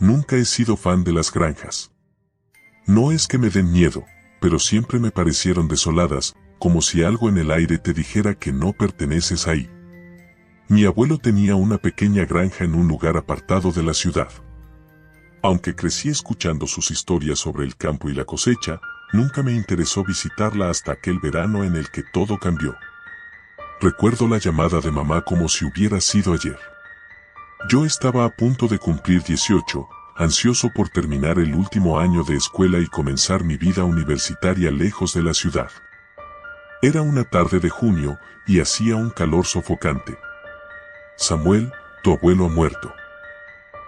Nunca he sido fan de las granjas. No es que me den miedo, pero siempre me parecieron desoladas, como si algo en el aire te dijera que no perteneces ahí. Mi abuelo tenía una pequeña granja en un lugar apartado de la ciudad. Aunque crecí escuchando sus historias sobre el campo y la cosecha, nunca me interesó visitarla hasta aquel verano en el que todo cambió. Recuerdo la llamada de mamá como si hubiera sido ayer. Yo estaba a punto de cumplir 18, ansioso por terminar el último año de escuela y comenzar mi vida universitaria lejos de la ciudad. Era una tarde de junio y hacía un calor sofocante. Samuel, tu abuelo ha muerto.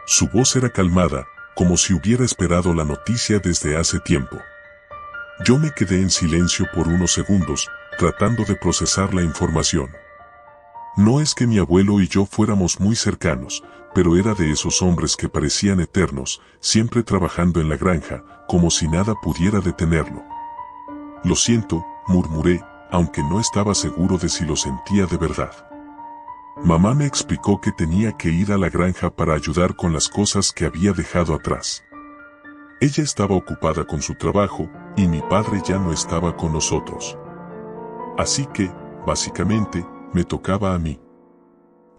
Su voz era calmada, como si hubiera esperado la noticia desde hace tiempo. Yo me quedé en silencio por unos segundos, tratando de procesar la información. No es que mi abuelo y yo fuéramos muy cercanos, pero era de esos hombres que parecían eternos, siempre trabajando en la granja, como si nada pudiera detenerlo. Lo siento, murmuré, aunque no estaba seguro de si lo sentía de verdad. Mamá me explicó que tenía que ir a la granja para ayudar con las cosas que había dejado atrás. Ella estaba ocupada con su trabajo, y mi padre ya no estaba con nosotros. Así que, básicamente, me tocaba a mí.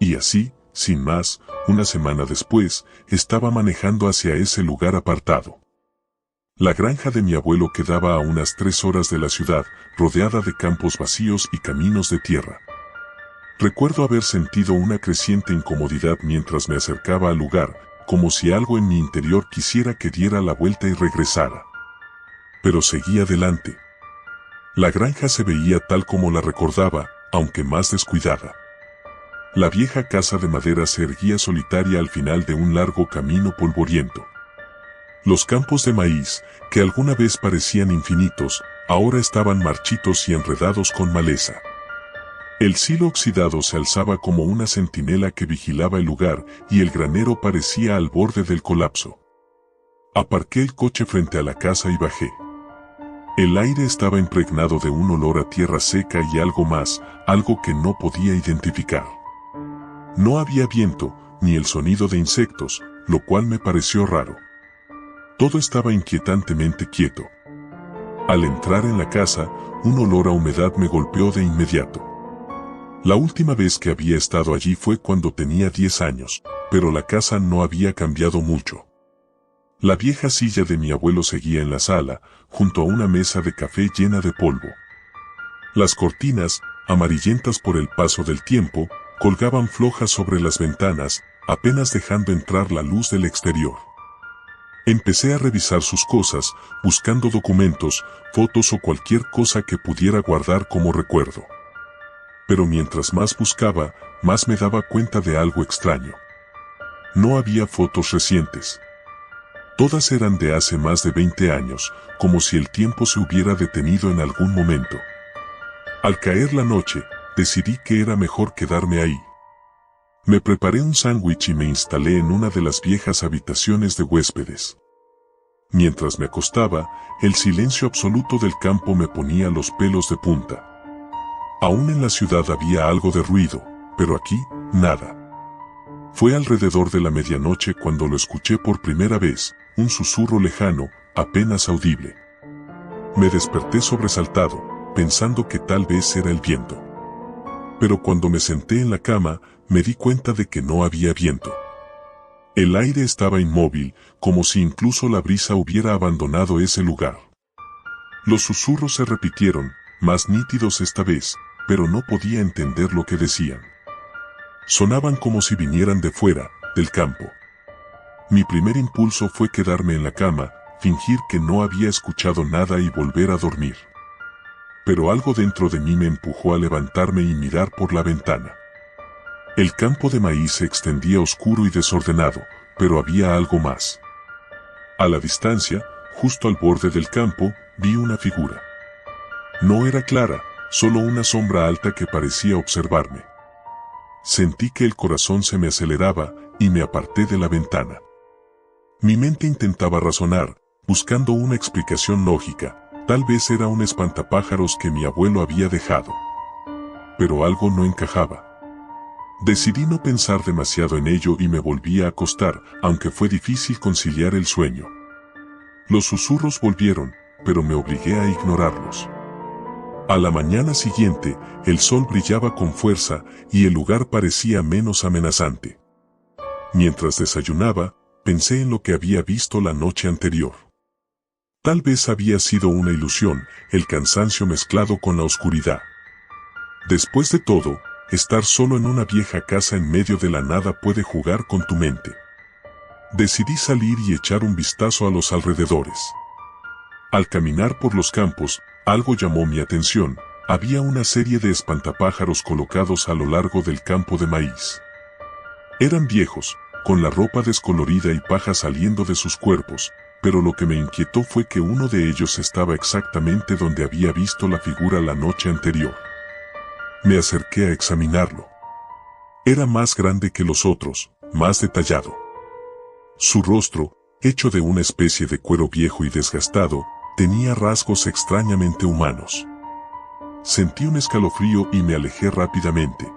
Y así, sin más, una semana después, estaba manejando hacia ese lugar apartado. La granja de mi abuelo quedaba a unas 3 horas de la ciudad, rodeada de campos vacíos y caminos de tierra. Recuerdo haber sentido una creciente incomodidad mientras me acercaba al lugar, como si algo en mi interior quisiera que diera la vuelta y regresara. Pero seguí adelante. La granja se veía tal como la recordaba, aunque más descuidada. La vieja casa de madera se erguía solitaria al final de un largo camino polvoriento. Los campos de maíz, que alguna vez parecían infinitos, ahora estaban marchitos y enredados con maleza. El silo oxidado se alzaba como una centinela que vigilaba el lugar y el granero parecía al borde del colapso. Aparqué el coche frente a la casa y bajé. El aire estaba impregnado de un olor a tierra seca y algo más, algo que no podía identificar. No había viento, ni el sonido de insectos, lo cual me pareció raro. Todo estaba inquietantemente quieto. Al entrar en la casa, un olor a humedad me golpeó de inmediato. La última vez que había estado allí fue cuando tenía 10 años, pero la casa no había cambiado mucho. La vieja silla de mi abuelo seguía en la sala, junto a una mesa de café llena de polvo. Las cortinas, amarillentas por el paso del tiempo, colgaban flojas sobre las ventanas, apenas dejando entrar la luz del exterior. Empecé a revisar sus cosas, buscando documentos, fotos o cualquier cosa que pudiera guardar como recuerdo. Pero mientras más buscaba, más me daba cuenta de algo extraño. No había fotos recientes. Todas eran de hace más de 20 años, como si el tiempo se hubiera detenido en algún momento. Al caer la noche, decidí que era mejor quedarme ahí. Me preparé un sándwich y me instalé en una de las viejas habitaciones de huéspedes. Mientras me acostaba, el silencio absoluto del campo me ponía los pelos de punta. Aún en la ciudad había algo de ruido, pero aquí, nada. Fue alrededor de la medianoche cuando lo escuché por primera vez, un susurro lejano, apenas audible. Me desperté sobresaltado, pensando que tal vez era el viento. Pero cuando me senté en la cama, me di cuenta de que no había viento. El aire estaba inmóvil, como si incluso la brisa hubiera abandonado ese lugar. Los susurros se repitieron, más nítidos esta vez, pero no podía entender lo que decían. Sonaban como si vinieran de fuera, del campo. Mi primer impulso fue quedarme en la cama, fingir que no había escuchado nada y volver a dormir. Pero algo dentro de mí me empujó a levantarme y mirar por la ventana. El campo de maíz se extendía oscuro y desordenado, pero había algo más. A la distancia, justo al borde del campo, vi una figura. No era clara, solo una sombra alta que parecía observarme. Sentí que el corazón se me aceleraba y me aparté de la ventana. Mi mente intentaba razonar, buscando una explicación lógica. Tal vez era un espantapájaros que mi abuelo había dejado. Pero algo no encajaba. Decidí no pensar demasiado en ello y me volví a acostar, aunque fue difícil conciliar el sueño. Los susurros volvieron, pero me obligué a ignorarlos. A la mañana siguiente, el sol brillaba con fuerza y el lugar parecía menos amenazante. Mientras desayunaba, pensé en lo que había visto la noche anterior. Tal vez había sido una ilusión, el cansancio mezclado con la oscuridad. Después de todo, estar solo en una vieja casa en medio de la nada puede jugar con tu mente. Decidí salir y echar un vistazo a los alrededores. Al caminar por los campos, algo llamó mi atención. Había una serie de espantapájaros colocados a lo largo del campo de maíz. Eran viejos, con la ropa descolorida y paja saliendo de sus cuerpos, pero lo que me inquietó fue que uno de ellos estaba exactamente donde había visto la figura la noche anterior. Me acerqué a examinarlo. Era más grande que los otros, más detallado. Su rostro, hecho de una especie de cuero viejo y desgastado, tenía rasgos extrañamente humanos. Sentí un escalofrío y me alejé rápidamente.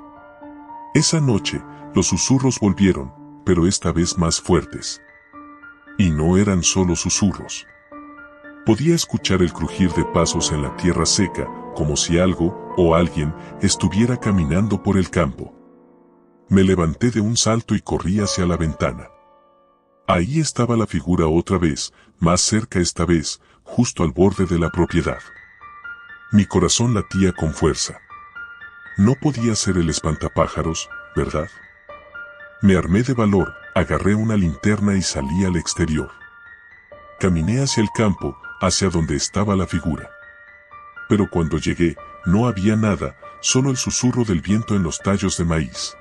Esa noche, los susurros volvieron, pero esta vez más fuertes. Y no eran solo susurros. Podía escuchar el crujir de pasos en la tierra seca, como si algo, o alguien, estuviera caminando por el campo. Me levanté de un salto y corrí hacia la ventana. Ahí estaba la figura otra vez, más cerca esta vez, justo al borde de la propiedad. Mi corazón latía con fuerza. No podía ser el espantapájaros, ¿verdad? Me armé de valor, agarré una linterna y salí al exterior. Caminé hacia el campo, hacia donde estaba la figura. Pero cuando llegué, no había nada, solo el susurro del viento en los tallos de maíz.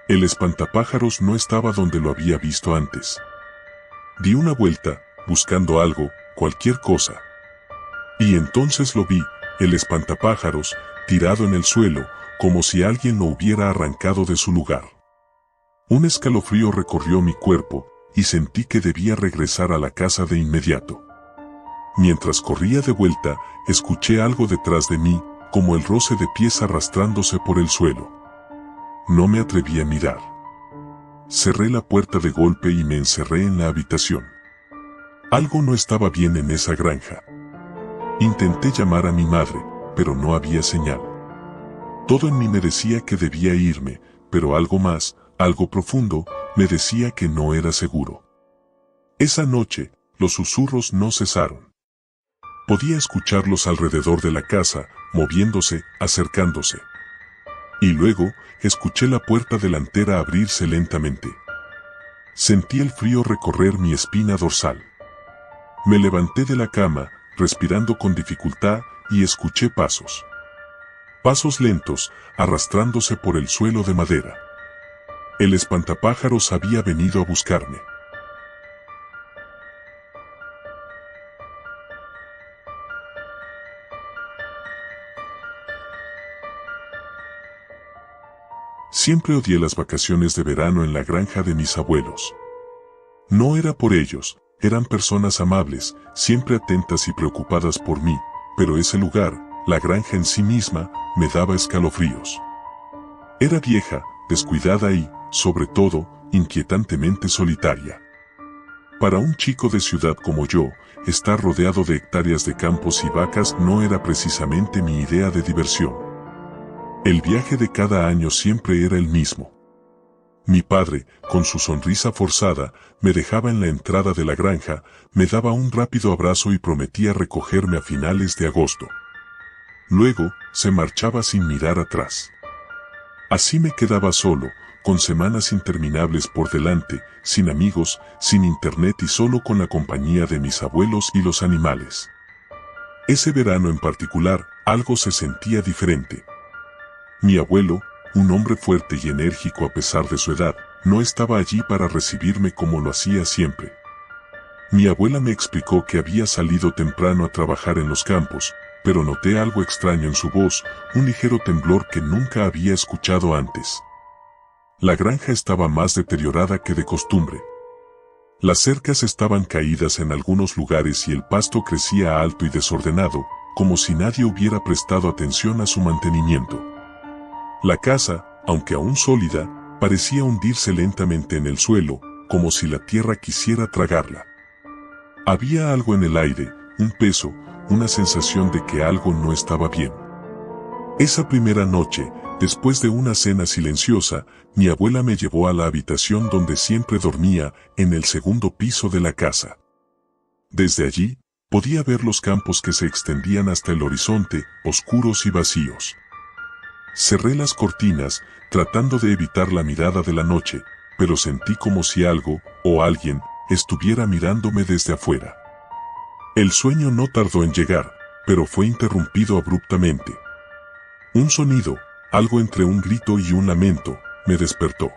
El espantapájaros no estaba donde lo había visto antes. Di una vuelta, buscando algo, cualquier cosa. Y entonces lo vi, el espantapájaros, tirado en el suelo, como si alguien lo hubiera arrancado de su lugar. Un escalofrío recorrió mi cuerpo, y sentí que debía regresar a la casa de inmediato. Mientras corría de vuelta, escuché algo detrás de mí, como el roce de pies arrastrándose por el suelo. No me atreví a mirar. Cerré la puerta de golpe y me encerré en la habitación. Algo no estaba bien en esa granja. Intenté llamar a mi madre, pero no había señal. Todo en mí me decía que debía irme, pero algo más, algo profundo, me decía que no era seguro. Esa noche, los susurros no cesaron. Podía escucharlos alrededor de la casa, moviéndose, acercándose. Y luego, escuché la puerta delantera abrirse lentamente. Sentí el frío recorrer mi espina dorsal. Me levanté de la cama, respirando con dificultad, y escuché pasos. Pasos lentos, arrastrándose por el suelo de madera. El espantapájaros había venido a buscarme. Siempre odié las vacaciones de verano en la granja de mis abuelos. No era por ellos, eran personas amables, siempre atentas y preocupadas por mí, pero ese lugar, la granja en sí misma, me daba escalofríos. Era vieja, descuidada y, sobre todo, inquietantemente solitaria. Para un chico de ciudad como yo, estar rodeado de hectáreas de campos y vacas no era precisamente mi idea de diversión. El viaje de cada año siempre era el mismo. Mi padre, con su sonrisa forzada, me dejaba en la entrada de la granja, me daba un rápido abrazo y prometía recogerme a finales de agosto. Luego, se marchaba sin mirar atrás. Así me quedaba solo, con semanas interminables por delante, sin amigos, sin internet y solo con la compañía de mis abuelos y los animales. Ese verano en particular, algo se sentía diferente. Mi abuelo, un hombre fuerte y enérgico a pesar de su edad, no estaba allí para recibirme como lo hacía siempre. Mi abuela me explicó que había salido temprano a trabajar en los campos, pero noté algo extraño en su voz, un ligero temblor que nunca había escuchado antes. La granja estaba más deteriorada que de costumbre. Las cercas estaban caídas en algunos lugares y el pasto crecía alto y desordenado, como si nadie hubiera prestado atención a su mantenimiento. La casa, aunque aún sólida, parecía hundirse lentamente en el suelo, como si la tierra quisiera tragarla. Había algo en el aire, un peso, una sensación de que algo no estaba bien. Esa primera noche, después de una cena silenciosa, mi abuela me llevó a la habitación donde siempre dormía, en el segundo piso de la casa. Desde allí, podía ver los campos que se extendían hasta el horizonte, oscuros y vacíos. Cerré las cortinas, tratando de evitar la mirada de la noche, pero sentí como si algo, o alguien, estuviera mirándome desde afuera. El sueño no tardó en llegar, pero fue interrumpido abruptamente. Un sonido, algo entre un grito y un lamento, me despertó.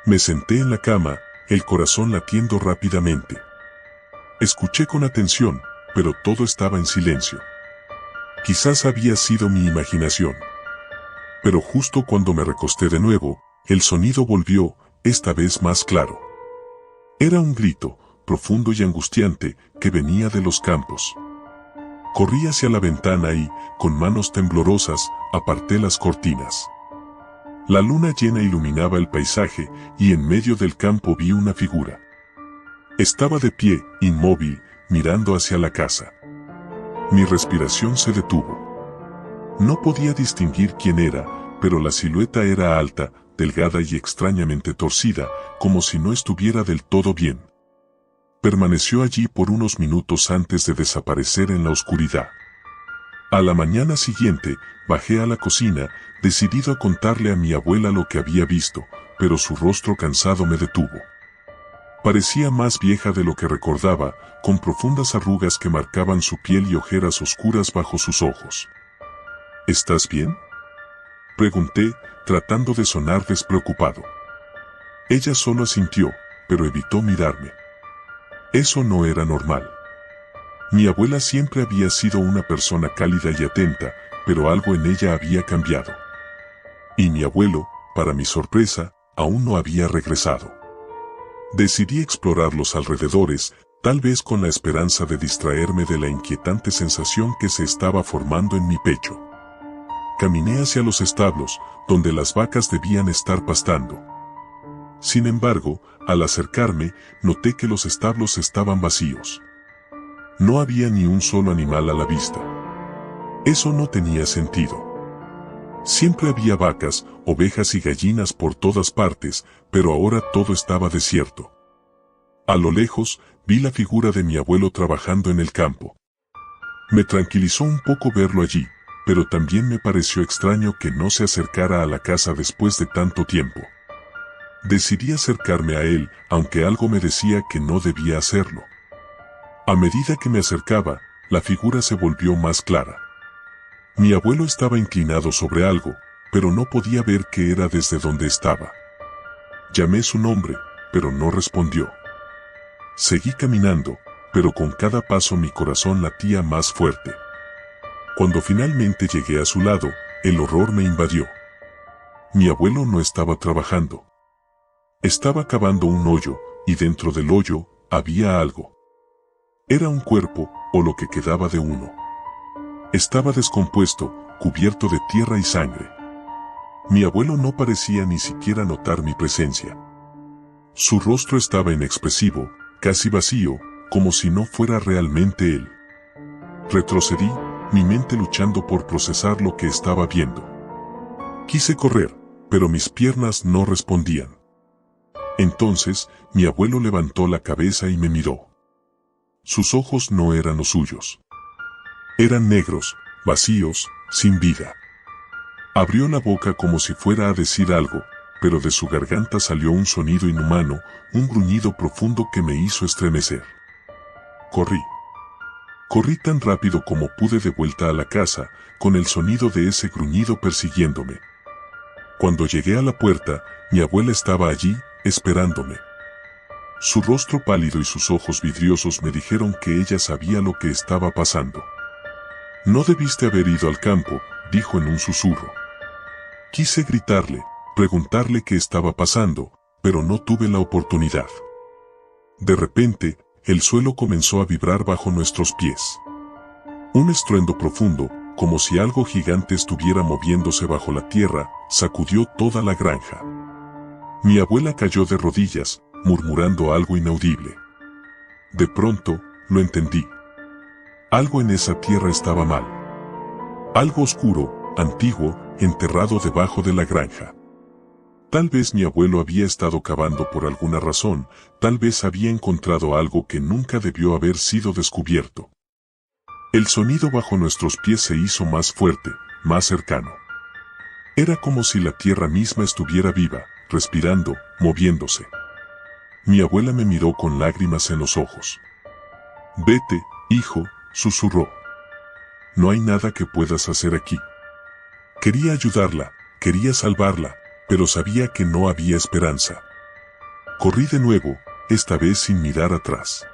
Me senté en la cama, el corazón latiendo rápidamente. Escuché con atención, pero todo estaba en silencio. Quizás había sido mi imaginación. Pero justo cuando me recosté de nuevo, el sonido volvió, esta vez más claro. Era un grito, profundo y angustiante, que venía de los campos. Corrí hacia la ventana y, con manos temblorosas, aparté las cortinas. La luna llena iluminaba el paisaje, y en medio del campo vi una figura. Estaba de pie, inmóvil, mirando hacia la casa. Mi respiración se detuvo. No podía distinguir quién era, pero la silueta era alta, delgada y extrañamente torcida, como si no estuviera del todo bien. Permaneció allí por unos minutos antes de desaparecer en la oscuridad. A la mañana siguiente, bajé a la cocina, decidido a contarle a mi abuela lo que había visto, pero su rostro cansado me detuvo. Parecía más vieja de lo que recordaba, con profundas arrugas que marcaban su piel y ojeras oscuras bajo sus ojos. ¿Estás bien?, pregunté, tratando de sonar despreocupado. Ella solo asintió, pero evitó mirarme. Eso no era normal. Mi abuela siempre había sido una persona cálida y atenta, pero algo en ella había cambiado. Y mi abuelo, para mi sorpresa, aún no había regresado. Decidí explorar los alrededores, tal vez con la esperanza de distraerme de la inquietante sensación que se estaba formando en mi pecho. Caminé hacia los establos, donde las vacas debían estar pastando. Sin embargo, al acercarme, noté que los establos estaban vacíos. No había ni un solo animal a la vista. Eso no tenía sentido. Siempre había vacas, ovejas y gallinas por todas partes, pero ahora todo estaba desierto. A lo lejos, vi la figura de mi abuelo trabajando en el campo. Me tranquilizó un poco verlo allí, pero también me pareció extraño que no se acercara a la casa después de tanto tiempo. Decidí acercarme a él, aunque algo me decía que no debía hacerlo. A medida que me acercaba, la figura se volvió más clara. Mi abuelo estaba inclinado sobre algo, pero no podía ver qué era desde donde estaba. Llamé su nombre, pero no respondió. Seguí caminando, pero con cada paso mi corazón latía más fuerte. Cuando finalmente llegué a su lado, el horror me invadió. Mi abuelo no estaba trabajando. Estaba cavando un hoyo, y dentro del hoyo, había algo. Era un cuerpo, o lo que quedaba de uno. Estaba descompuesto, cubierto de tierra y sangre. Mi abuelo no parecía ni siquiera notar mi presencia. Su rostro estaba inexpresivo, casi vacío, como si no fuera realmente él. Retrocedí, mi mente luchando por procesar lo que estaba viendo. Quise correr, pero mis piernas no respondían. Entonces, mi abuelo levantó la cabeza y me miró. Sus ojos no eran los suyos. Eran negros, vacíos, sin vida. Abrió la boca como si fuera a decir algo, pero de su garganta salió un sonido inhumano, un gruñido profundo que me hizo estremecer. Corrí. Corrí tan rápido como pude de vuelta a la casa, con el sonido de ese gruñido persiguiéndome. Cuando llegué a la puerta, mi abuela estaba allí, esperándome. Su rostro pálido y sus ojos vidriosos me dijeron que ella sabía lo que estaba pasando. No debiste haber ido al campo, dijo en un susurro. Quise gritarle, preguntarle qué estaba pasando, pero no tuve la oportunidad. De repente, el suelo comenzó a vibrar bajo nuestros pies. Un estruendo profundo, como si algo gigante estuviera moviéndose bajo la tierra, sacudió toda la granja. Mi abuela cayó de rodillas, murmurando algo inaudible. De pronto, lo entendí. Algo en esa tierra estaba mal. Algo oscuro, antiguo, enterrado debajo de la granja. Tal vez mi abuelo había estado cavando por alguna razón, tal vez había encontrado algo que nunca debió haber sido descubierto. El sonido bajo nuestros pies se hizo más fuerte, más cercano. Era como si la tierra misma estuviera viva, respirando, moviéndose. Mi abuela me miró con lágrimas en los ojos. «Vete, hijo», susurró. «No hay nada que puedas hacer aquí». Quería ayudarla, quería salvarla, pero sabía que no había esperanza. Corrí de nuevo, esta vez sin mirar atrás.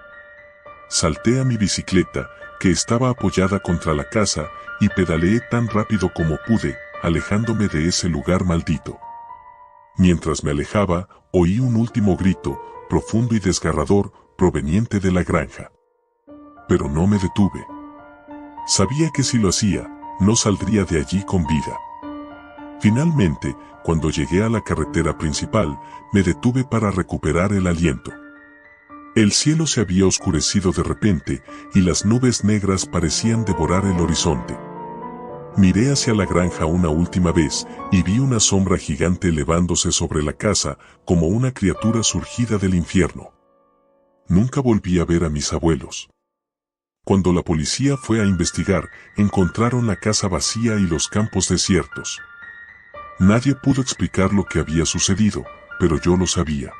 Salté a mi bicicleta, que estaba apoyada contra la casa, y pedaleé tan rápido como pude, alejándome de ese lugar maldito. Mientras me alejaba, oí un último grito, profundo y desgarrador, proveniente de la granja. Pero no me detuve. Sabía que si lo hacía, no saldría de allí con vida. Finalmente, cuando llegué a la carretera principal, me detuve para recuperar el aliento. El cielo se había oscurecido de repente, y las nubes negras parecían devorar el horizonte. Miré hacia la granja una última vez, y vi una sombra gigante elevándose sobre la casa, como una criatura surgida del infierno. Nunca volví a ver a mis abuelos. Cuando la policía fue a investigar, encontraron la casa vacía y los campos desiertos. Nadie pudo explicar lo que había sucedido, pero yo lo sabía.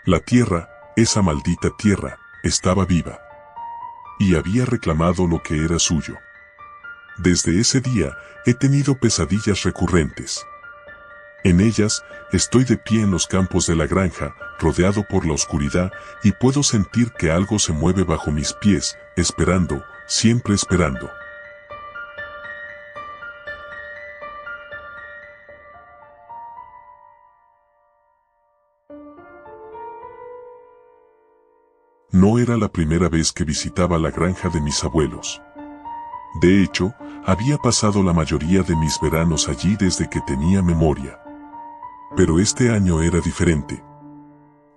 La tierra, esa maldita tierra, estaba viva. Y había reclamado lo que era suyo. Desde ese día, he tenido pesadillas recurrentes. En ellas, estoy de pie en los campos de la granja, rodeado por la oscuridad, y puedo sentir que algo se mueve bajo mis pies, esperando, siempre esperando. No era la primera vez que visitaba la granja de mis abuelos. De hecho, había pasado la mayoría de mis veranos allí desde que tenía memoria. Pero este año era diferente.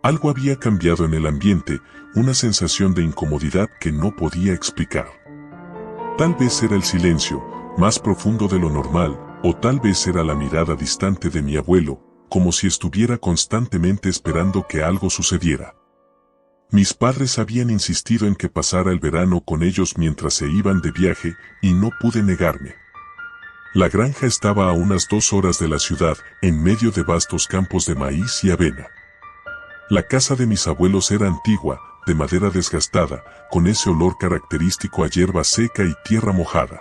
Algo había cambiado en el ambiente, una sensación de incomodidad que no podía explicar. Tal vez era el silencio, más profundo de lo normal, o tal vez era la mirada distante de mi abuelo, como si estuviera constantemente esperando que algo sucediera. Mis padres habían insistido en que pasara el verano con ellos mientras se iban de viaje, y no pude negarme. La granja estaba a unas 2 horas de la ciudad, en medio de vastos campos de maíz y avena. La casa de mis abuelos era antigua, de madera desgastada, con ese olor característico a hierba seca y tierra mojada.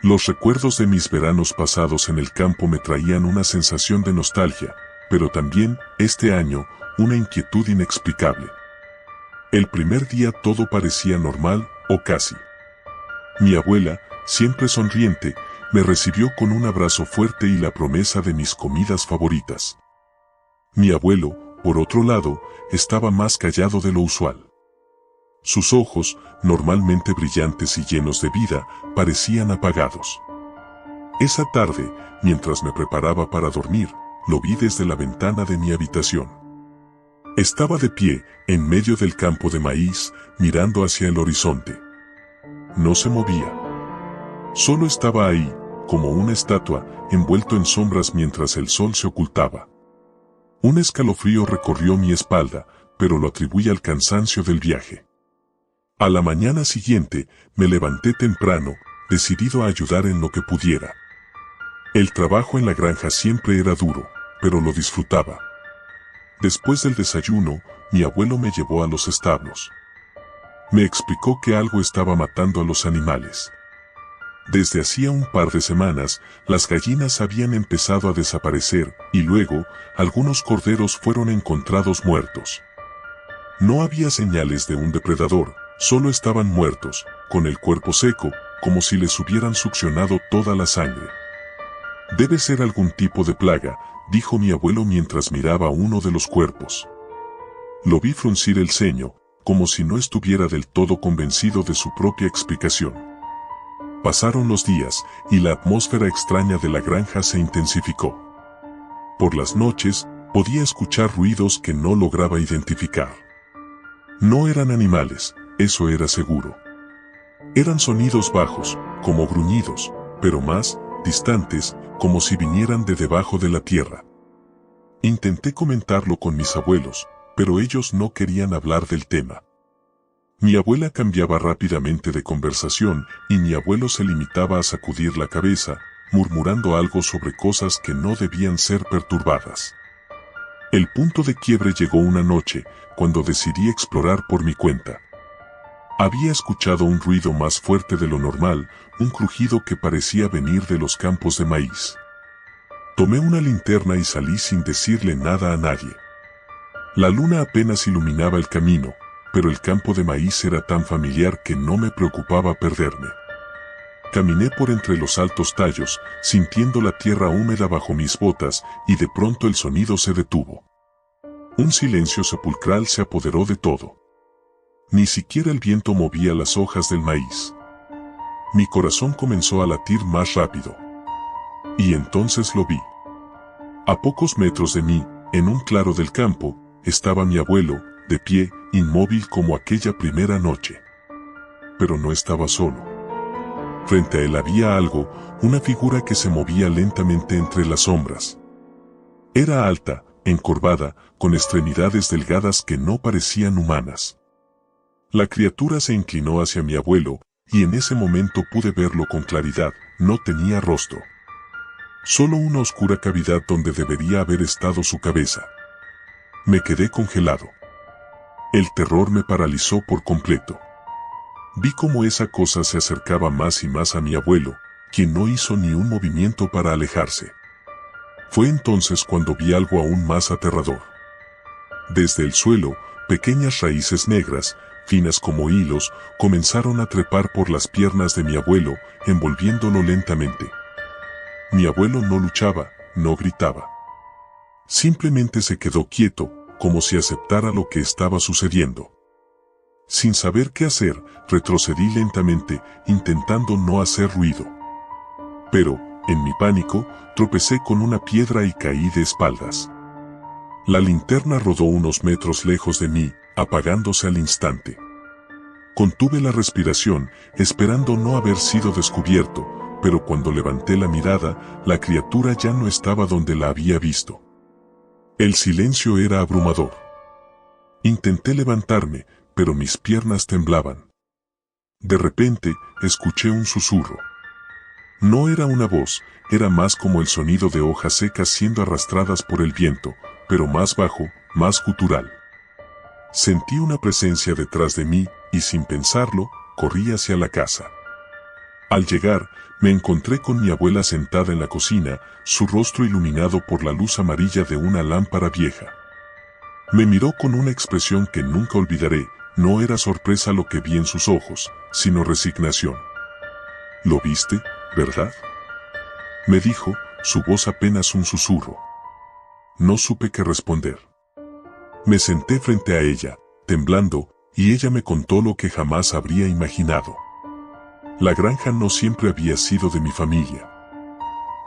Los recuerdos de mis veranos pasados en el campo me traían una sensación de nostalgia, pero también, este año, una inquietud inexplicable. El primer día todo parecía normal, o casi. Mi abuela, siempre sonriente, me recibió con un abrazo fuerte y la promesa de mis comidas favoritas. Mi abuelo, por otro lado, estaba más callado de lo usual. Sus ojos, normalmente brillantes y llenos de vida, parecían apagados. Esa tarde, mientras me preparaba para dormir, lo vi desde la ventana de mi habitación. Estaba de pie, en medio del campo de maíz, mirando hacia el horizonte. No se movía. Solo estaba ahí, como una estatua, envuelto en sombras mientras el sol se ocultaba. Un escalofrío recorrió mi espalda, pero lo atribuí al cansancio del viaje. A la mañana siguiente, me levanté temprano, decidido a ayudar en lo que pudiera. El trabajo en la granja siempre era duro, pero lo disfrutaba. Después del desayuno, mi abuelo me llevó a los establos. Me explicó que algo estaba matando a los animales. Desde hacía un par de semanas, las gallinas habían empezado a desaparecer, y luego, algunos corderos fueron encontrados muertos. No había señales de un depredador, solo estaban muertos, con el cuerpo seco, como si les hubieran succionado toda la sangre. Debe ser algún tipo de plaga, dijo mi abuelo mientras miraba uno de los cuerpos. Lo vi fruncir el ceño, como si no estuviera del todo convencido de su propia explicación. Pasaron los días, y la atmósfera extraña de la granja se intensificó. Por las noches, podía escuchar ruidos que no lograba identificar. No eran animales, eso era seguro. Eran sonidos bajos, como gruñidos, pero más distantes, como si vinieran de debajo de la tierra. Intenté comentarlo con mis abuelos, pero ellos no querían hablar del tema. Mi abuela cambiaba rápidamente de conversación y mi abuelo se limitaba a sacudir la cabeza, murmurando algo sobre cosas que no debían ser perturbadas. El punto de quiebre llegó una noche, cuando decidí explorar por mi cuenta. Había escuchado un ruido más fuerte de lo normal, un crujido que parecía venir de los campos de maíz. Tomé una linterna y salí sin decirle nada a nadie. La luna apenas iluminaba el camino, pero el campo de maíz era tan familiar que no me preocupaba perderme. Caminé por entre los altos tallos, sintiendo la tierra húmeda bajo mis botas, y de pronto el sonido se detuvo. Un silencio sepulcral se apoderó de todo. Ni siquiera el viento movía las hojas del maíz. Mi corazón comenzó a latir más rápido. Y entonces lo vi. A pocos metros de mí, en un claro del campo, estaba mi abuelo, de pie, inmóvil como aquella primera noche. Pero no estaba solo. Frente a él había algo, una figura que se movía lentamente entre las sombras. Era alta, encorvada, con extremidades delgadas que no parecían humanas. La criatura se inclinó hacia mi abuelo, y en ese momento pude verlo con claridad. No tenía rostro. Solo una oscura cavidad donde debería haber estado su cabeza. Me quedé congelado. El terror me paralizó por completo. Vi cómo esa cosa se acercaba más y más a mi abuelo, quien no hizo ni un movimiento para alejarse. Fue entonces cuando vi algo aún más aterrador. Desde el suelo, pequeñas raíces negras, finas como hilos, comenzaron a trepar por las piernas de mi abuelo, envolviéndolo lentamente. Mi abuelo no luchaba, no gritaba. Simplemente se quedó quieto, como si aceptara lo que estaba sucediendo. Sin saber qué hacer, retrocedí lentamente, intentando no hacer ruido. Pero, en mi pánico, tropecé con una piedra y caí de espaldas. La linterna rodó unos metros lejos de mí, apagándose al instante. Contuve la respiración, esperando no haber sido descubierto, pero cuando levanté la mirada, la criatura ya no estaba donde la había visto. El silencio era abrumador. Intenté levantarme, pero mis piernas temblaban. De repente, escuché un susurro. No era una voz, era más como el sonido de hojas secas siendo arrastradas por el viento, pero más bajo, más gutural. Sentí una presencia detrás de mí, y sin pensarlo, corrí hacia la casa. Al llegar, me encontré con mi abuela sentada en la cocina, su rostro iluminado por la luz amarilla de una lámpara vieja. Me miró con una expresión que nunca olvidaré. No era sorpresa lo que vi en sus ojos, sino resignación. «¿Lo viste, verdad?», me dijo, su voz apenas un susurro. No supe qué responder. Me senté frente a ella, temblando, y ella me contó lo que jamás habría imaginado. La granja no siempre había sido de mi familia.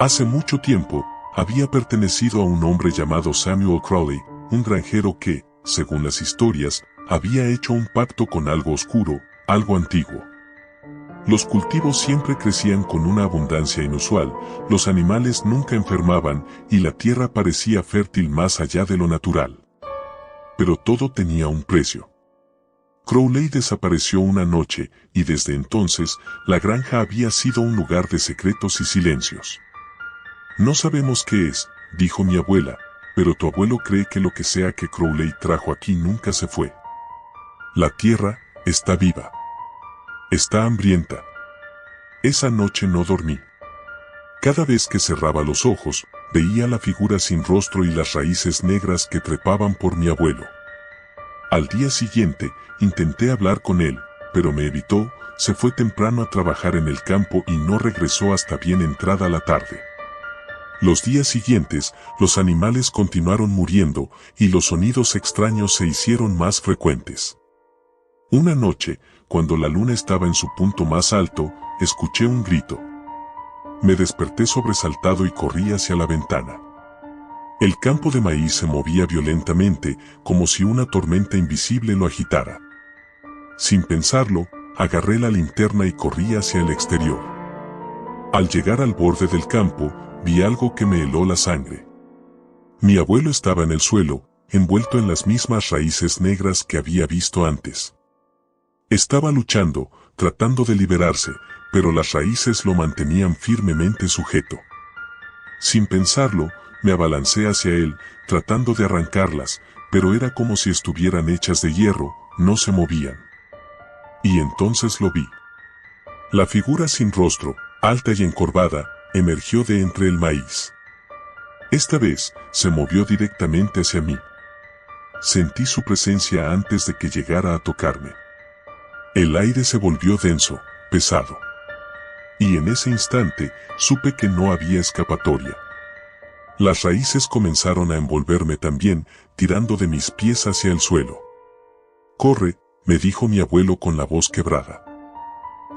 Hace mucho tiempo, había pertenecido a un hombre llamado Samuel Crowley, un granjero que, según las historias, había hecho un pacto con algo oscuro, algo antiguo. Los cultivos siempre crecían con una abundancia inusual, los animales nunca enfermaban y la tierra parecía fértil más allá de lo natural. Pero todo tenía un precio. Crowley desapareció una noche y desde entonces la granja había sido un lugar de secretos y silencios. «No sabemos qué es», dijo mi abuela, «pero tu abuelo cree que lo que sea que Crowley trajo aquí nunca se fue. La tierra está viva. Está hambrienta». Esa noche no dormí. Cada vez que cerraba los ojos, veía la figura sin rostro y las raíces negras que trepaban por mi abuelo. Al día siguiente, intenté hablar con él, pero me evitó, se fue temprano a trabajar en el campo y no regresó hasta bien entrada la tarde. Los días siguientes, los animales continuaron muriendo y los sonidos extraños se hicieron más frecuentes. Una noche, cuando la luna estaba en su punto más alto, escuché un grito. Me desperté sobresaltado y corrí hacia la ventana. El campo de maíz se movía violentamente, como si una tormenta invisible lo agitara. Sin pensarlo, agarré la linterna y corrí hacia el exterior. Al llegar al borde del campo, vi algo que me heló la sangre. Mi abuelo estaba en el suelo, envuelto en las mismas raíces negras que había visto antes. Estaba luchando, tratando de liberarse, pero las raíces lo mantenían firmemente sujeto. Sin pensarlo, me abalancé hacia él, tratando de arrancarlas, pero era como si estuvieran hechas de hierro, no se movían. Y entonces lo vi. La figura sin rostro, alta y encorvada, emergió de entre el maíz. Esta vez, se movió directamente hacia mí. Sentí su presencia antes de que llegara a tocarme. El aire se volvió denso, pesado. Y en ese instante, supe que no había escapatoria. Las raíces comenzaron a envolverme también, tirando de mis pies hacia el suelo. «Corre», me dijo mi abuelo con la voz quebrada.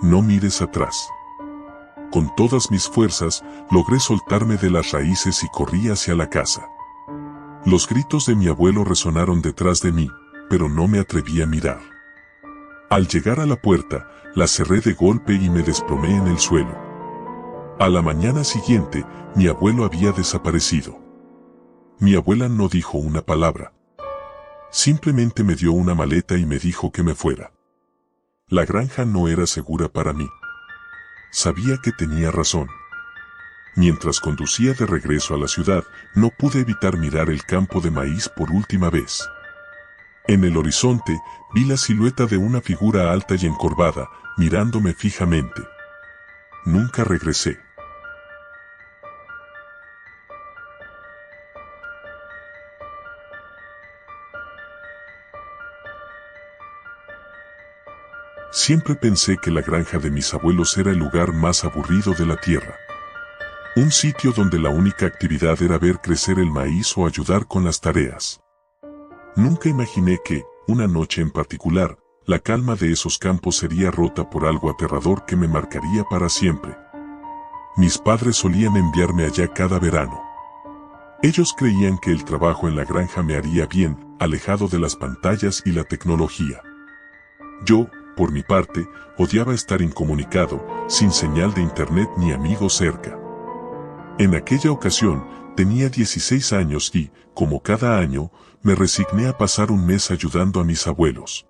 «No mires atrás». Con todas mis fuerzas, logré soltarme de las raíces y corrí hacia la casa. Los gritos de mi abuelo resonaron detrás de mí, pero no me atreví a mirar. Al llegar a la puerta, la cerré de golpe y me desplomé en el suelo. A la mañana siguiente, mi abuelo había desaparecido. Mi abuela no dijo una palabra. Simplemente me dio una maleta y me dijo que me fuera. La granja no era segura para mí. Sabía que tenía razón. Mientras conducía de regreso a la ciudad, no pude evitar mirar el campo de maíz por última vez. En el horizonte, vi la silueta de una figura alta y encorvada, mirándome fijamente. Nunca regresé. Siempre pensé que la granja de mis abuelos era el lugar más aburrido de la tierra. Un sitio donde la única actividad era ver crecer el maíz o ayudar con las tareas. Nunca imaginé que, una noche en particular, la calma de esos campos sería rota por algo aterrador que me marcaría para siempre. Mis padres solían enviarme allá cada verano. Ellos creían que el trabajo en la granja me haría bien, alejado de las pantallas y la tecnología. Yo, por mi parte, odiaba estar incomunicado, sin señal de internet ni amigos cerca. En aquella ocasión, tenía 16 años y, como cada año, me resigné a pasar un mes ayudando a mis abuelos.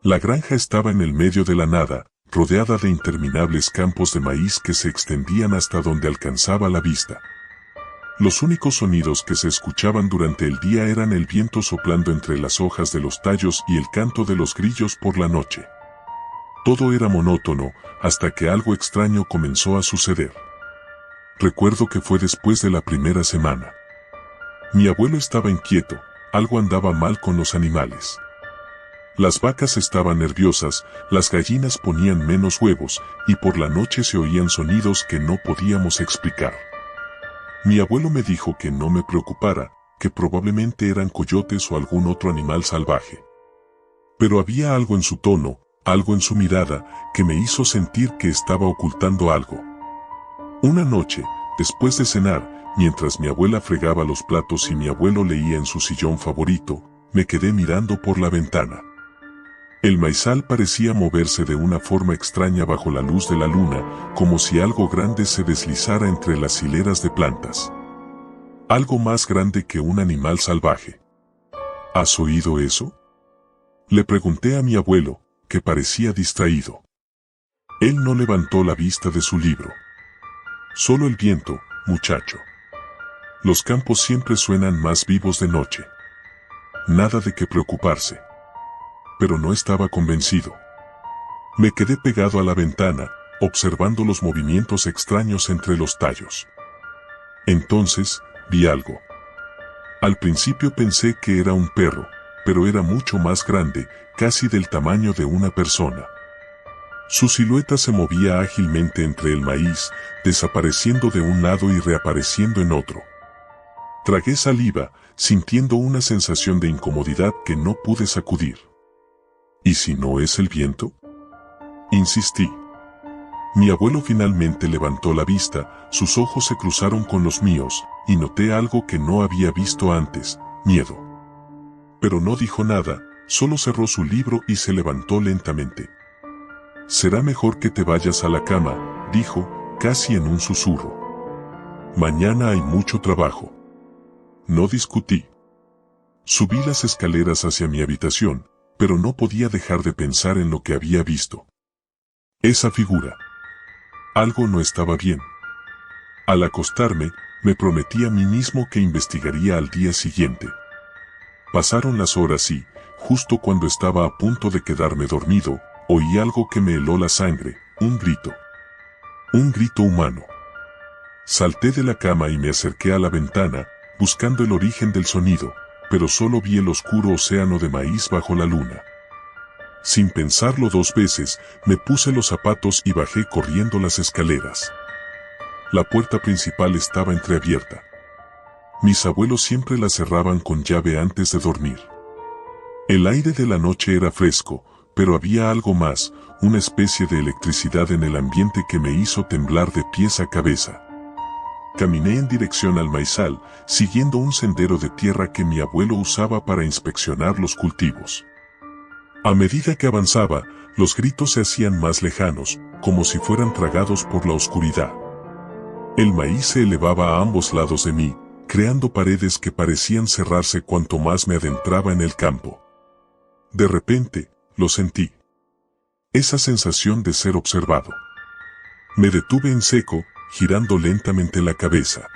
La granja estaba en el medio de la nada, rodeada de interminables campos de maíz que se extendían hasta donde alcanzaba la vista. Los únicos sonidos que se escuchaban durante el día eran el viento soplando entre las hojas de los tallos y el canto de los grillos por la noche. Todo era monótono, hasta que algo extraño comenzó a suceder. Recuerdo que fue después de la primera semana. Mi abuelo estaba inquieto, algo andaba mal con los animales. Las vacas estaban nerviosas, las gallinas ponían menos huevos, y por la noche se oían sonidos que no podíamos explicar. Mi abuelo me dijo que no me preocupara, que probablemente eran coyotes o algún otro animal salvaje. Pero había algo en su tono, algo en su mirada, que me hizo sentir que estaba ocultando algo. Una noche, después de cenar, mientras mi abuela fregaba los platos y mi abuelo leía en su sillón favorito, me quedé mirando por la ventana. El maizal parecía moverse de una forma extraña bajo la luz de la luna, como si algo grande se deslizara entre las hileras de plantas. Algo más grande que un animal salvaje. ¿Has oído eso?, le pregunté a mi abuelo, que parecía distraído. Él no levantó la vista de su libro. Solo el viento, muchacho. Los campos siempre suenan más vivos de noche. Nada de qué preocuparse. Pero no estaba convencido. Me quedé pegado a la ventana, observando los movimientos extraños entre los tallos. Entonces, vi algo. Al principio pensé que era un perro, pero era mucho más grande, casi del tamaño de una persona. Su silueta se movía ágilmente entre el maíz, desapareciendo de un lado y reapareciendo en otro. Tragué saliva, sintiendo una sensación de incomodidad que no pude sacudir. ¿Y si no es el viento?, Insistí. Mi abuelo finalmente levantó la vista, sus ojos se cruzaron con los míos, y noté algo que no había visto antes, miedo. Pero no dijo nada, solo cerró su libro y se levantó lentamente. «Será mejor que te vayas a la cama», dijo, casi en un susurro. «Mañana hay mucho trabajo». No discutí. Subí las escaleras hacia mi habitación, pero no podía dejar de pensar en lo que había visto. Esa figura. Algo no estaba bien. Al acostarme, me prometí a mí mismo que investigaría al día siguiente. Pasaron las horas y, justo cuando estaba a punto de quedarme dormido, oí algo que me heló la sangre, un grito. Un grito humano. Salté de la cama y me acerqué a la ventana, buscando el origen del sonido, pero solo vi el oscuro océano de maíz bajo la luna. Sin pensarlo dos veces, me puse los zapatos y bajé corriendo las escaleras. La puerta principal estaba entreabierta. Mis abuelos siempre la cerraban con llave antes de dormir. El aire de la noche era fresco, pero había algo más, una especie de electricidad en el ambiente que me hizo temblar de pies a cabeza. Caminé en dirección al maizal, siguiendo un sendero de tierra que mi abuelo usaba para inspeccionar los cultivos. A medida que avanzaba, los gritos se hacían más lejanos, como si fueran tragados por la oscuridad. El maíz se elevaba a ambos lados de mí, creando paredes que parecían cerrarse cuanto más me adentraba en el campo. De repente, lo sentí. Esa sensación de ser observado. Me detuve en seco, girando lentamente la cabeza.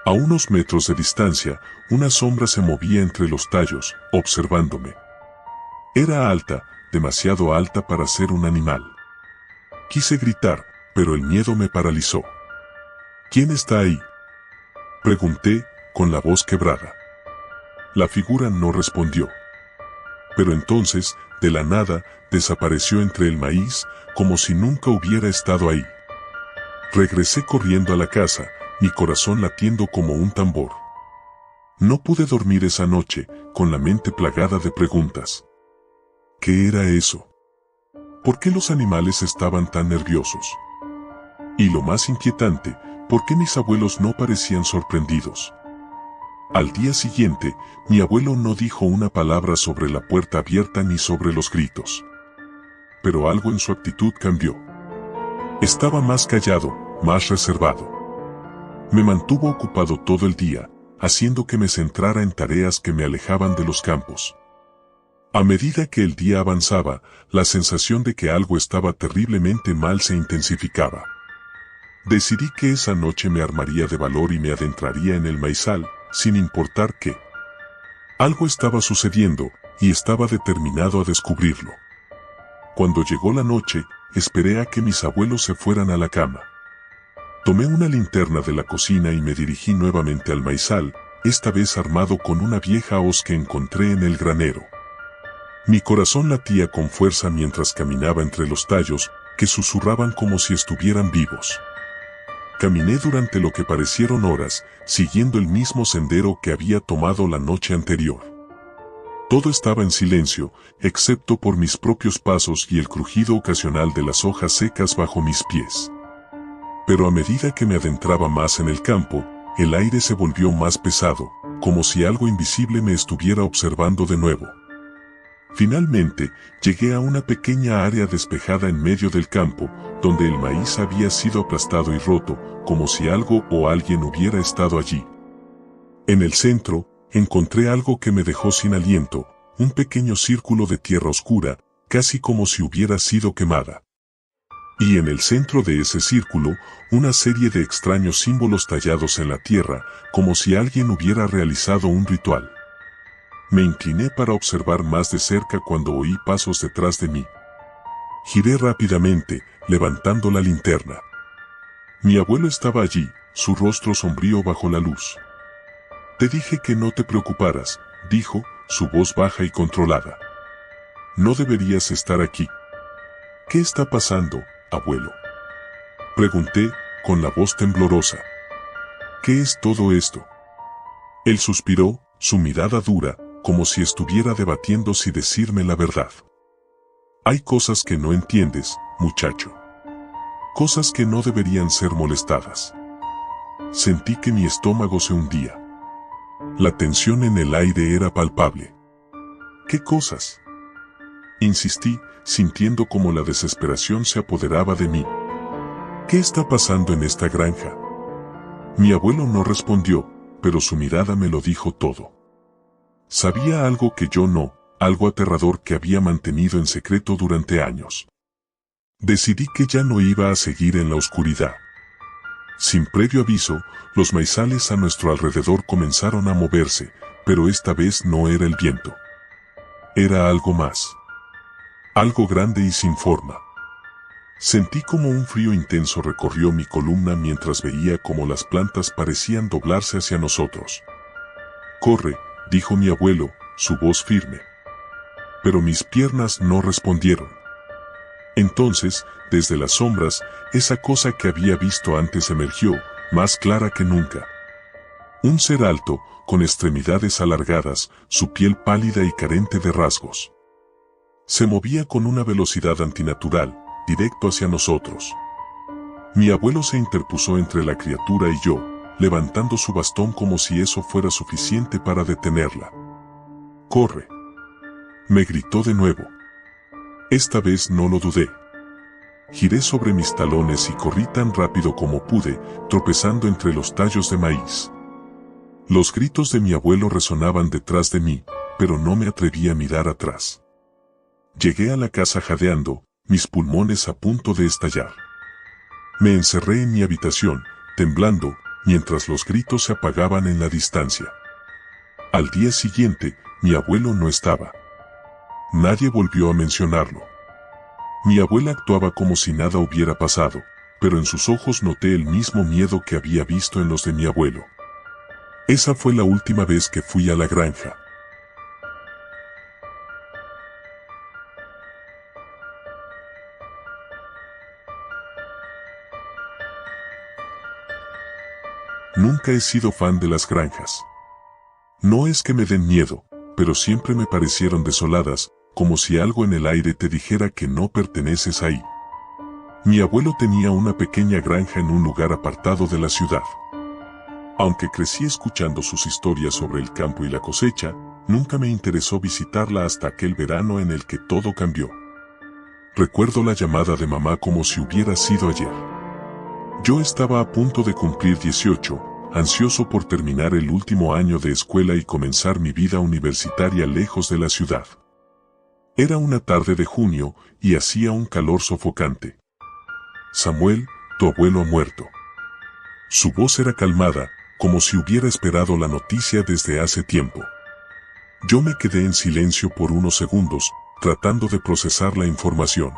A unos metros de distancia, una sombra se movía entre los tallos, observándome. Era alta, demasiado alta para ser un animal. Quise gritar, pero el miedo me paralizó. «¿Quién está ahí?», pregunté, con la voz quebrada. La figura no respondió. Pero entonces, de la nada, desapareció entre el maíz, como si nunca hubiera estado ahí. Regresé corriendo a la casa, mi corazón latiendo como un tambor. No pude dormir esa noche, con la mente plagada de preguntas. ¿Qué era eso? ¿Por qué los animales estaban tan nerviosos? Y lo más inquietante, ¿por qué mis abuelos no parecían sorprendidos? Al día siguiente, mi abuelo no dijo una palabra sobre la puerta abierta ni sobre los gritos. Pero algo en su actitud cambió. Estaba más callado, más reservado. Me mantuvo ocupado todo el día, haciendo que me centrara en tareas que me alejaban de los campos. A medida que el día avanzaba, la sensación de que algo estaba terriblemente mal se intensificaba. Decidí que esa noche me armaría de valor y me adentraría en el maizal, sin importar qué. Algo estaba sucediendo, y estaba determinado a descubrirlo. Cuando llegó la noche, esperé a que mis abuelos se fueran a la cama. Tomé una linterna de la cocina y me dirigí nuevamente al maizal, esta vez armado con una vieja hoz que encontré en el granero. Mi corazón latía con fuerza mientras caminaba entre los tallos, que susurraban como si estuvieran vivos. Caminé durante lo que parecieron horas, siguiendo el mismo sendero que había tomado la noche anterior. Todo estaba en silencio, excepto por mis propios pasos y el crujido ocasional de las hojas secas bajo mis pies. Pero a medida que me adentraba más en el campo, el aire se volvió más pesado, como si algo invisible me estuviera observando de nuevo. Finalmente, llegué a una pequeña área despejada en medio del campo, donde el maíz había sido aplastado y roto, como si algo o alguien hubiera estado allí. En el centro, encontré algo que me dejó sin aliento, un pequeño círculo de tierra oscura, casi como si hubiera sido quemada. Y en el centro de ese círculo, una serie de extraños símbolos tallados en la tierra, como si alguien hubiera realizado un ritual. Me incliné para observar más de cerca cuando oí pasos detrás de mí. Giré rápidamente, levantando la linterna. Mi abuelo estaba allí, su rostro sombrío bajo la luz. «Te dije que no te preocuparas», dijo, su voz baja y controlada. «No deberías estar aquí». «¿Qué está pasando, abuelo?», pregunté, con la voz temblorosa. «¿Qué es todo esto?». Él suspiró, su mirada dura, como si estuviera debatiendo si decirme la verdad. Hay cosas que no entiendes, muchacho. Cosas que no deberían ser molestadas. Sentí que mi estómago se hundía. La tensión en el aire era palpable. ¿Qué cosas? Insistí, sintiendo como la desesperación se apoderaba de mí. ¿Qué está pasando en esta granja? Mi abuelo no respondió, pero su mirada me lo dijo todo. Sabía algo que yo no, algo aterrador que había mantenido en secreto durante años. Decidí que ya no iba a seguir en la oscuridad. Sin previo aviso, los maizales a nuestro alrededor comenzaron a moverse, pero esta vez no era el viento. Era algo más. Algo grande y sin forma. Sentí como un frío intenso recorrió mi columna mientras veía cómo las plantas parecían doblarse hacia nosotros. «Corre», dijo mi abuelo, su voz firme. Pero mis piernas no respondieron. Entonces, desde las sombras, esa cosa que había visto antes emergió, más clara que nunca. Un ser alto, con extremidades alargadas, su piel pálida y carente de rasgos. Se movía con una velocidad antinatural, directo hacia nosotros. Mi abuelo se interpuso entre la criatura y yo, levantando su bastón como si eso fuera suficiente para detenerla. «Corre», me gritó de nuevo. Esta vez no lo dudé. Giré sobre mis talones y corrí tan rápido como pude, tropezando entre los tallos de maíz. Los gritos de mi abuelo resonaban detrás de mí, pero no me atreví a mirar atrás. Llegué a la casa jadeando, mis pulmones a punto de estallar. Me encerré en mi habitación, temblando, mientras los gritos se apagaban en la distancia. Al día siguiente, mi abuelo no estaba. Nadie volvió a mencionarlo. Mi abuela actuaba como si nada hubiera pasado, pero en sus ojos noté el mismo miedo que había visto en los de mi abuelo. Esa fue la última vez que fui a la granja. Nunca he sido fan de las granjas. No es que me den miedo, pero siempre me parecieron desoladas, como si algo en el aire te dijera que no perteneces ahí. Mi abuelo tenía una pequeña granja en un lugar apartado de la ciudad. Aunque crecí escuchando sus historias sobre el campo y la cosecha, nunca me interesó visitarla hasta aquel verano en el que todo cambió. Recuerdo la llamada de mamá como si hubiera sido ayer. Yo estaba a punto de cumplir 18, ansioso por terminar el último año de escuela y comenzar mi vida universitaria lejos de la ciudad. Era una tarde de junio y hacía un calor sofocante. «Samuel, tu abuelo ha muerto». Su voz era calmada, como si hubiera esperado la noticia desde hace tiempo. Yo me quedé en silencio por unos segundos, tratando de procesar la información.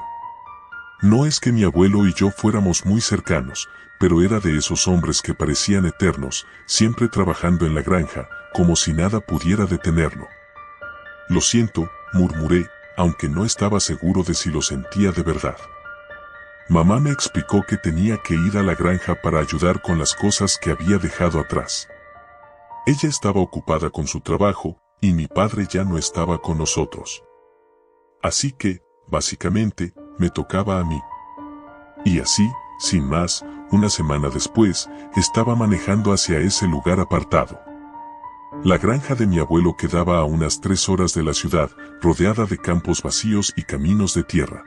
No es que mi abuelo y yo fuéramos muy cercanos, pero era de esos hombres que parecían eternos, siempre trabajando en la granja, como si nada pudiera detenerlo. «Lo siento», murmuré, aunque no estaba seguro de si lo sentía de verdad. Mamá me explicó que tenía que ir a la granja para ayudar con las cosas que había dejado atrás. Ella estaba ocupada con su trabajo, y mi padre ya no estaba con nosotros. Así que, básicamente, me tocaba a mí. Y así, sin más, una semana después, estaba manejando hacia ese lugar apartado. La granja de mi abuelo quedaba a unas 3 horas de la ciudad, rodeada de campos vacíos y caminos de tierra.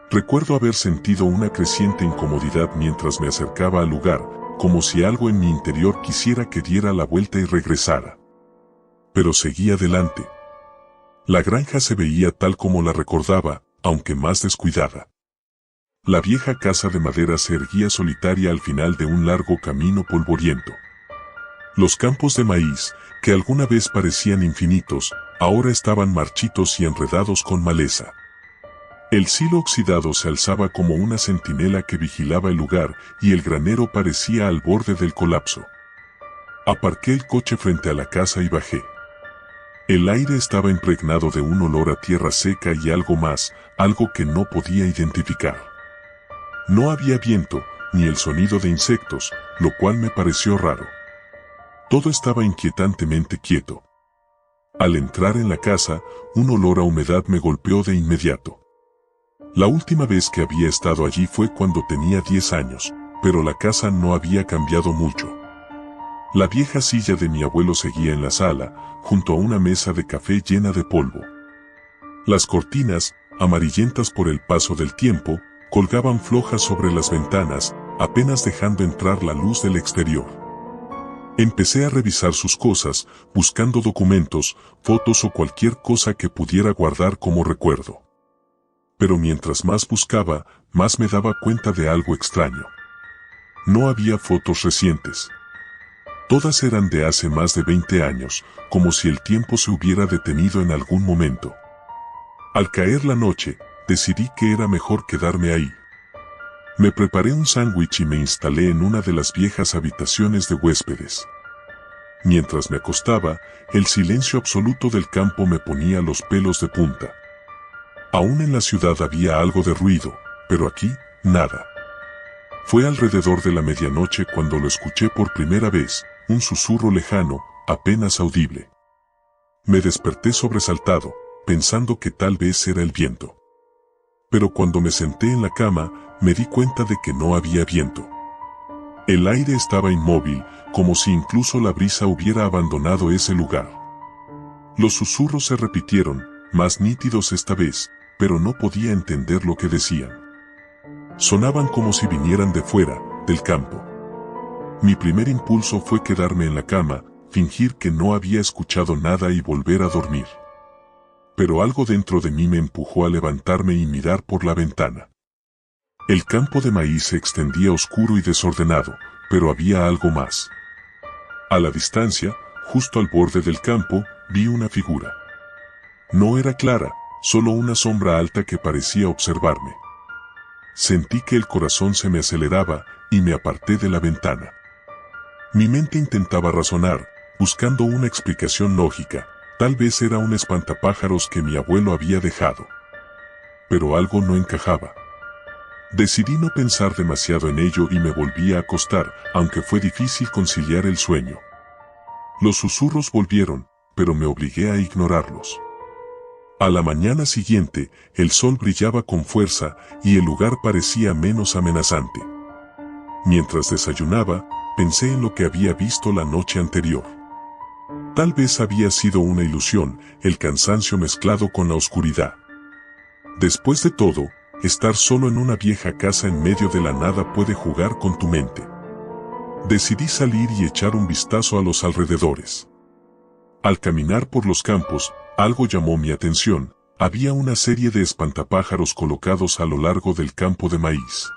Recuerdo haber sentido una creciente incomodidad mientras me acercaba al lugar, como si algo en mi interior quisiera que diera la vuelta y regresara. Pero seguí adelante. La granja se veía tal como la recordaba, aunque más descuidada. La vieja casa de madera se erguía solitaria al final de un largo camino polvoriento. Los campos de maíz, que alguna vez parecían infinitos, ahora estaban marchitos y enredados con maleza. El silo oxidado se alzaba como una centinela que vigilaba el lugar y el granero parecía al borde del colapso. Aparqué el coche frente a la casa y bajé. El aire estaba impregnado de un olor a tierra seca y algo más, algo que no podía identificar. No había viento, ni el sonido de insectos, lo cual me pareció raro. Todo estaba inquietantemente quieto. Al entrar en la casa, un olor a humedad me golpeó de inmediato. La última vez que había estado allí fue cuando tenía 10 años, pero la casa no había cambiado mucho. La vieja silla de mi abuelo seguía en la sala, junto a una mesa de café llena de polvo. Las cortinas, amarillentas por el paso del tiempo, colgaban flojas sobre las ventanas, apenas dejando entrar la luz del exterior. Empecé a revisar sus cosas, buscando documentos, fotos o cualquier cosa que pudiera guardar como recuerdo. Pero mientras más buscaba, más me daba cuenta de algo extraño. No había fotos recientes. Todas eran de hace más de 20 años, como si el tiempo se hubiera detenido en algún momento. Al caer la noche, decidí que era mejor quedarme ahí. Me preparé un sándwich y me instalé en una de las viejas habitaciones de huéspedes. Mientras me acostaba, el silencio absoluto del campo me ponía los pelos de punta. Aún en la ciudad había algo de ruido, pero aquí, nada. Fue alrededor de la medianoche cuando lo escuché por primera vez, un susurro lejano, apenas audible. Me desperté sobresaltado, pensando que tal vez era el viento. Pero cuando me senté en la cama, me di cuenta de que no había viento. El aire estaba inmóvil, como si incluso la brisa hubiera abandonado ese lugar. Los susurros se repitieron, más nítidos esta vez, pero no podía entender lo que decían. Sonaban como si vinieran de fuera, del campo. Mi primer impulso fue quedarme en la cama, fingir que no había escuchado nada y volver a dormir. Pero algo dentro de mí me empujó a levantarme y mirar por la ventana. El campo de maíz se extendía oscuro y desordenado, pero había algo más. A la distancia, justo al borde del campo, vi una figura. No era clara, solo una sombra alta que parecía observarme. Sentí que el corazón se me aceleraba y me aparté de la ventana. Mi mente intentaba razonar, buscando una explicación lógica. Tal vez era un espantapájaros que mi abuelo había dejado. Pero algo no encajaba. Decidí no pensar demasiado en ello y me volví a acostar, aunque fue difícil conciliar el sueño. Los susurros volvieron, pero me obligué a ignorarlos. A la mañana siguiente, el sol brillaba con fuerza y el lugar parecía menos amenazante. Mientras desayunaba, pensé en lo que había visto la noche anterior. Tal vez había sido una ilusión, el cansancio mezclado con la oscuridad. Después de todo, estar solo en una vieja casa en medio de la nada puede jugar con tu mente. Decidí salir y echar un vistazo a los alrededores. Al caminar por los campos, algo llamó mi atención. Había una serie de espantapájaros colocados a lo largo del campo de maíz.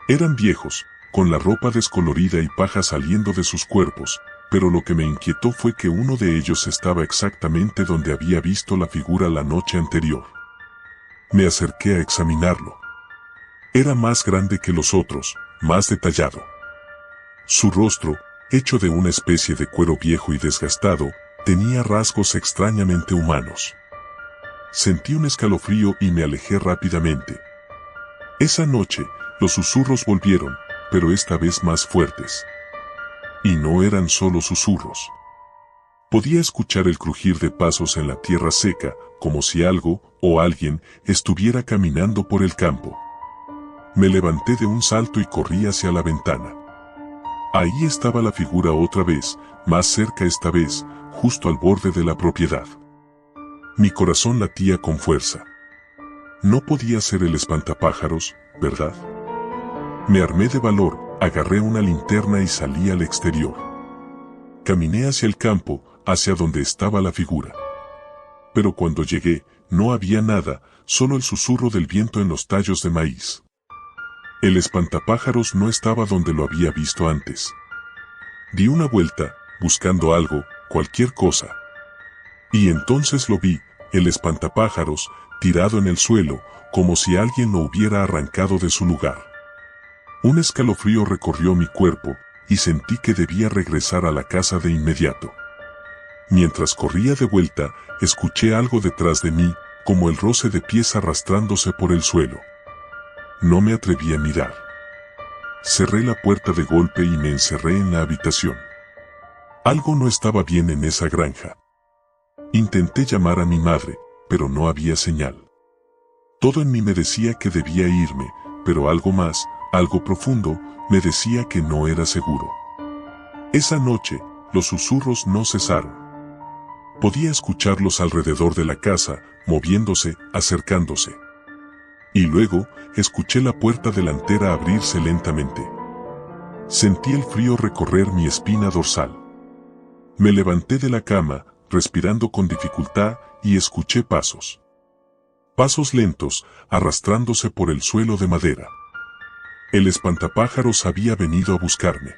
Eran viejos, con la ropa descolorida y paja saliendo de sus cuerpos, pero lo que me inquietó fue que uno de ellos estaba exactamente donde había visto la figura la noche anterior. Me acerqué a examinarlo. Era más grande que los otros, más detallado. Su rostro, hecho de una especie de cuero viejo y desgastado, tenía rasgos extrañamente humanos. Sentí un escalofrío y me alejé rápidamente. Esa noche, los susurros volvieron, pero esta vez más fuertes. Y no eran solo susurros. Podía escuchar el crujir de pasos en la tierra seca, como si algo, o alguien, estuviera caminando por el campo. Me levanté de un salto y corrí hacia la ventana. Ahí estaba la figura otra vez, más cerca esta vez, justo al borde de la propiedad. Mi corazón latía con fuerza. No podía ser el espantapájaros, ¿verdad? Me armé de valor, agarré una linterna y salí al exterior. Caminé hacia el campo, hacia donde estaba la figura. Pero cuando llegué, no había nada, solo el susurro del viento en los tallos de maíz. El espantapájaros no estaba donde lo había visto antes. Di una vuelta, buscando algo, cualquier cosa. Y entonces lo vi, el espantapájaros, tirado en el suelo, como si alguien lo hubiera arrancado de su lugar. Un escalofrío recorrió mi cuerpo, y sentí que debía regresar a la casa de inmediato. Mientras corría de vuelta, escuché algo detrás de mí, como el roce de pies arrastrándose por el suelo. No me atreví a mirar. Cerré la puerta de golpe y me encerré en la habitación. Algo no estaba bien en esa granja. Intenté llamar a mi madre, pero no había señal. Todo en mí me decía que debía irme, pero algo más, algo profundo, me decía que no era seguro. Esa noche, los susurros no cesaron. Podía escucharlos alrededor de la casa, moviéndose, acercándose. Y luego, escuché la puerta delantera abrirse lentamente. Sentí el frío recorrer mi espina dorsal. Me levanté de la cama, respirando con dificultad, y escuché pasos. Pasos lentos, arrastrándose por el suelo de madera. El espantapájaros había venido a buscarme.